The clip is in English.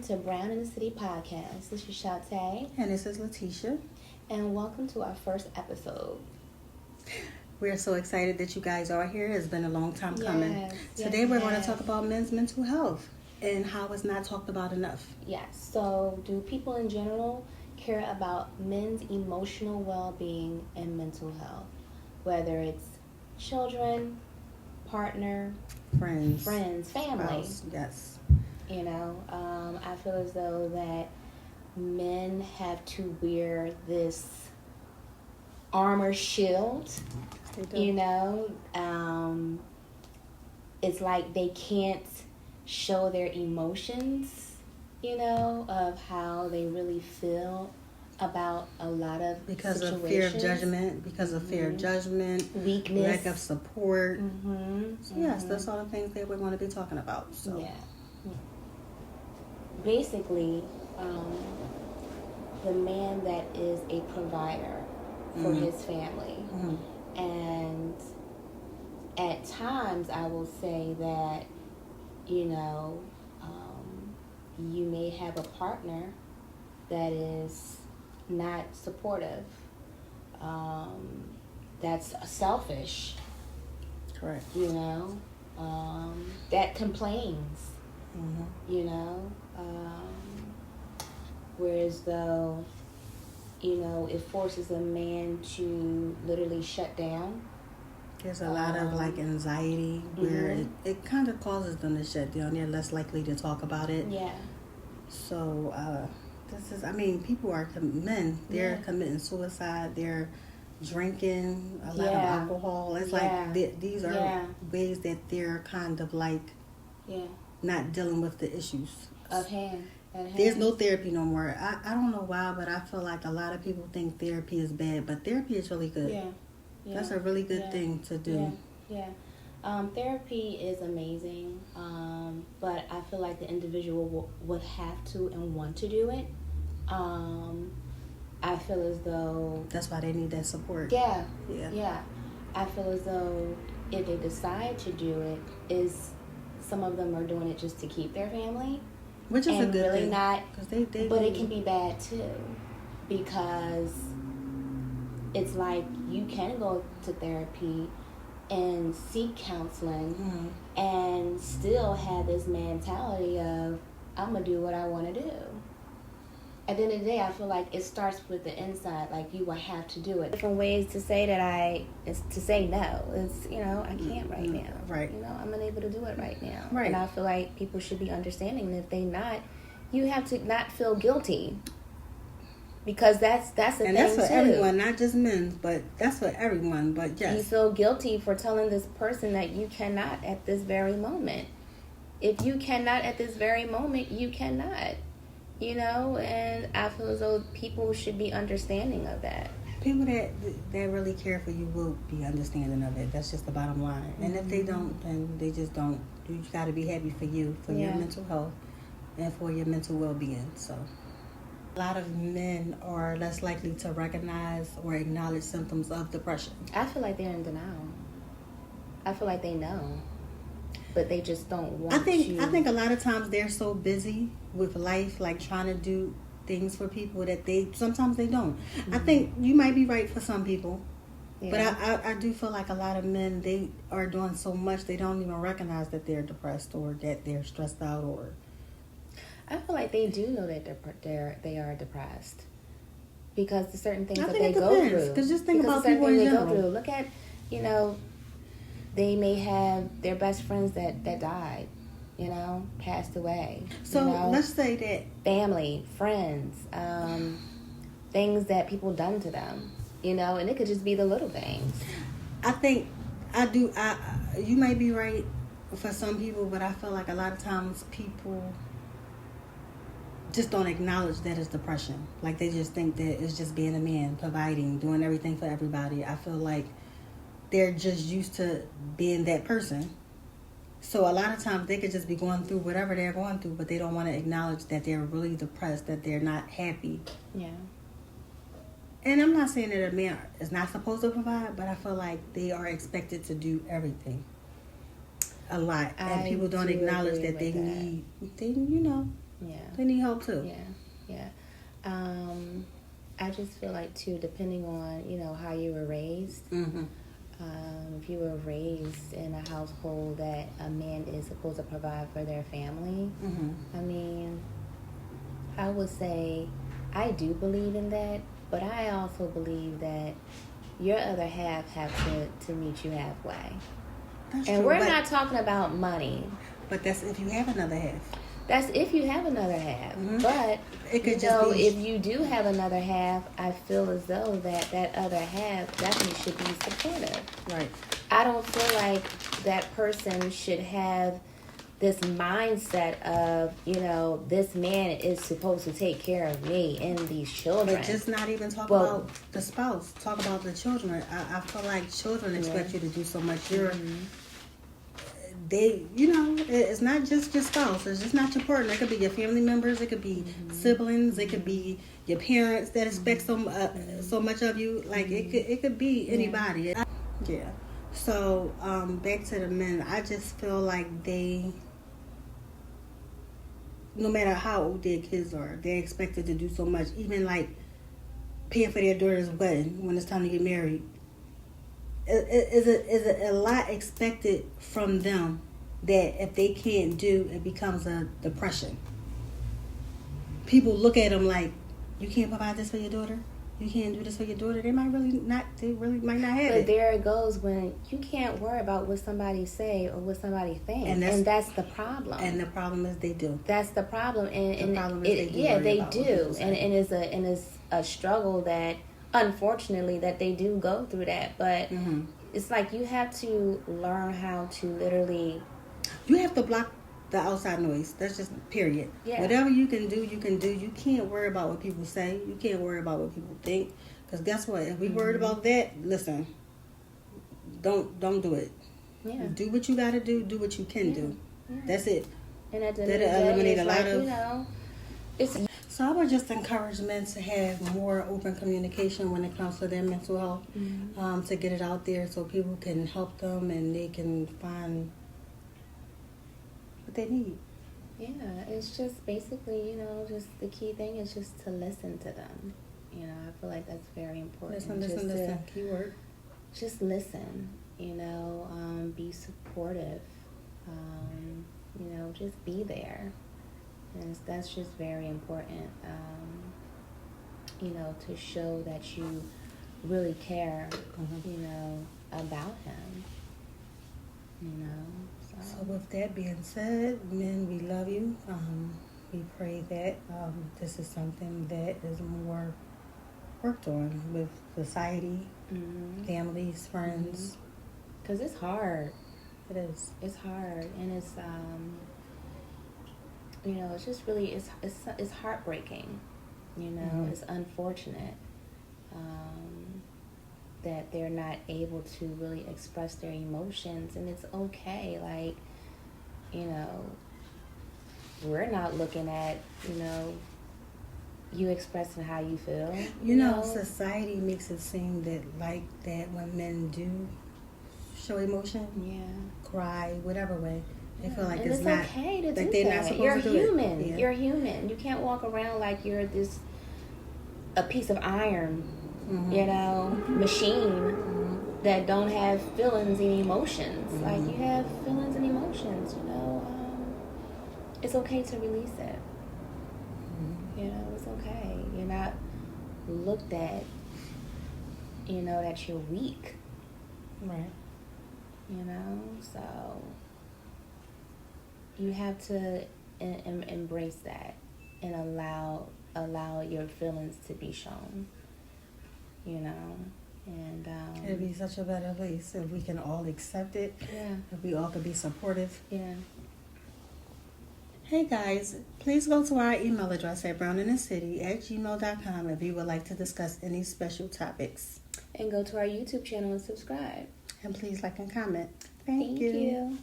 to Brown in the City podcast. This is Shantae. And this is Letitia. And welcome to our first episode. We're so excited that you guys are here. It's been a long time coming. Today yes, we're going to talk about men's mental health and how it's not talked about enough. Yes. So do people in general care about men's emotional well-being and mental health? Whether it's children, partner, friends, family. Spouse, yes. You know, I feel as though that men have to wear this armor shield. You know, it's like they can't show their emotions, you know, of how they really feel about a lot of because situations. of fear of judgment, weakness, lack of support. So yes, Mm-hmm. that's all the things that we're going to be talking about. So yeah. Basically, the man that is a provider for his family. And at times I will say that, you know, you may have a partner that is not supportive, that's selfish. Correct. You know, that complains. You know, whereas though, you know, it forces a man to literally shut down. There's a lot of like anxiety where it kind of causes them to shut down. They're less likely to talk about it. Yeah. So people are men. They're committing suicide. They're drinking a lot of alcohol. It's like these are ways that they're kind of like not dealing with the issues of hand. There's no therapy no more. I don't know why, but I feel like a lot of people think therapy is bad, but therapy is really good. Yeah. That's a really good thing to do. Yeah. Therapy is amazing, but I feel like the individual would have to and want to do it. I feel as though... That's why they need that support. Yeah. I feel as though if they decide to do it, some of them are doing it just to keep their family. Which is a good really thing. Not, they but it can be bad too, because it's like you can go to therapy and seek counseling and still have this mentality of, I'm going to do what I want to do. At the end of the day, I feel like it starts with the inside. Like, you will have to do it. Different ways to say is to say no. It's, you know, I can't right now. Right. You know, I'm unable to do it right now. Right. And I feel like people should be understanding that if they not, you have to not feel guilty. Because that's the thing, too. And that's for everyone, not just men, but that's for everyone. But yes. You feel guilty for telling this person that you cannot at this very moment. If you cannot at this very moment, you cannot. You know, and I feel as though people should be understanding of that. People that really care for you will be understanding of it. That's just the bottom line. And if they don't, then they just don't. You got to be happy for you, for your mental health, and for your mental well-being. So, a lot of men are less likely to recognize or acknowledge symptoms of depression. I feel like they're in denial. I feel like they know, but they just don't want to. I think a lot of times they're so busy with life, like trying to do things for people, that sometimes they don't. I think you might be right for some people, but I do feel like a lot of men, they are doing so much they don't even recognize that they're depressed or that they're stressed out. Or I feel like they do know that they are depressed because the certain things that they go through. Because just think about people in general. Go through. Look at, you know, they may have their best friends that died, you know, passed away. So you know? Let's say that family, friends, things that people done to them, you know, and it could just be the little things. I think you might be right for some people, but I feel like a lot of times people just don't acknowledge that it's depression. Like, they just think that it's just being a man, providing, doing everything for everybody. I feel like they're just used to being that person. So a lot of times they could just be going through whatever they're going through, but they don't want to acknowledge that they're really depressed, that they're not happy. Yeah. And I'm not saying that a man is not supposed to provide, but I feel like they are expected to do everything a lot. And people don't acknowledge that they need, you know, Yeah. They need help too. Yeah. I just feel like too, depending on, you know, how you were raised. Mm-hmm. If you were raised in a household that a man is supposed to provide for their family, Mm-hmm. I mean, I would say I do believe in that, but I also believe that your other half have to meet you halfway. That's and true, we're not talking about money. But that's if you have another half. That's if you have another half. Mm-hmm. But it could if you do have another half, I feel as though that other half definitely should be supportive. Right. I don't feel like that person should have this mindset of, you know, this man is supposed to take care of me and these children. But just not even talk about the spouse. Talk about the children. I feel like children expect you to do so much. It's not just your spouse. It's just not your partner. It could be your family members. It could be siblings. It could be your parents that expect so much of you. Like it could be anybody. Yeah. So back to the men. I just feel like they, no matter how old their kids are, they're expected to do so much. Even like paying for their daughter's wedding when it's time to get married. Is a lot expected from them that if they can't do, it becomes a depression. People look at them like, you can't provide this for your daughter? You can't do this for your daughter? They really might not have it. But there it goes when you can't worry about what somebody say or what somebody thinks. And that's the problem. And the problem is they do. That's the problem. And the problem is they do. And it's a struggle that, unfortunately, that they do go through that. But it's like you have to learn how to literally... You have to block the outside noise. That's just period. Yeah. Whatever you can do, you can do. You can't worry about what people say. You can't worry about what people think. Because guess what? If we worried about that, listen, don't do it. Yeah. Do what you got to do. Do what you can do. Yeah. That's it. And at the end of the day, eliminate a lot of... You know, so I would just encourage men to have more open communication when it comes to their mental health, to get it out there so people can help them and they can find what they need. Yeah, it's just basically, you know, just the key thing is just to listen to them. You know, I feel like that's very important. Listen. Keyword. Just listen, you know, be supportive, you know, just be there. And that's just very important, you know, to show that you really care, you know, about him, you know. So with that being said, men, we love you. We pray that this is something that is more worked on with society, families, friends. Because it's hard. It is. It's hard. And it's... you know, it's just really, it's heartbreaking, you know, it's unfortunate that they're not able to really express their emotions, and it's okay, like, you know, we're not looking at, you know, you expressing how you feel. You know, society makes it seem that when men do show emotion, cry, whatever way, they feel like it's not okay to like do they're that. not supposed You're to do human. it. Yeah. You're human. You can't walk around like you're a piece of iron, you know, machine that don't have feelings and emotions. Like, you have feelings and emotions, you know. It's okay to release it. You know, it's okay. You're not looked at, you know, that you're weak. Right. You know, so you have to embrace that and allow your feelings to be shown, you know, and it'd be such a better place if we can all accept it. Yeah. If we all could be supportive. Yeah. Hey guys, please go to our email address at browninthecity@gmail.com if you would like to discuss any special topics. And go to our YouTube channel and subscribe. And please like and comment. Thank you.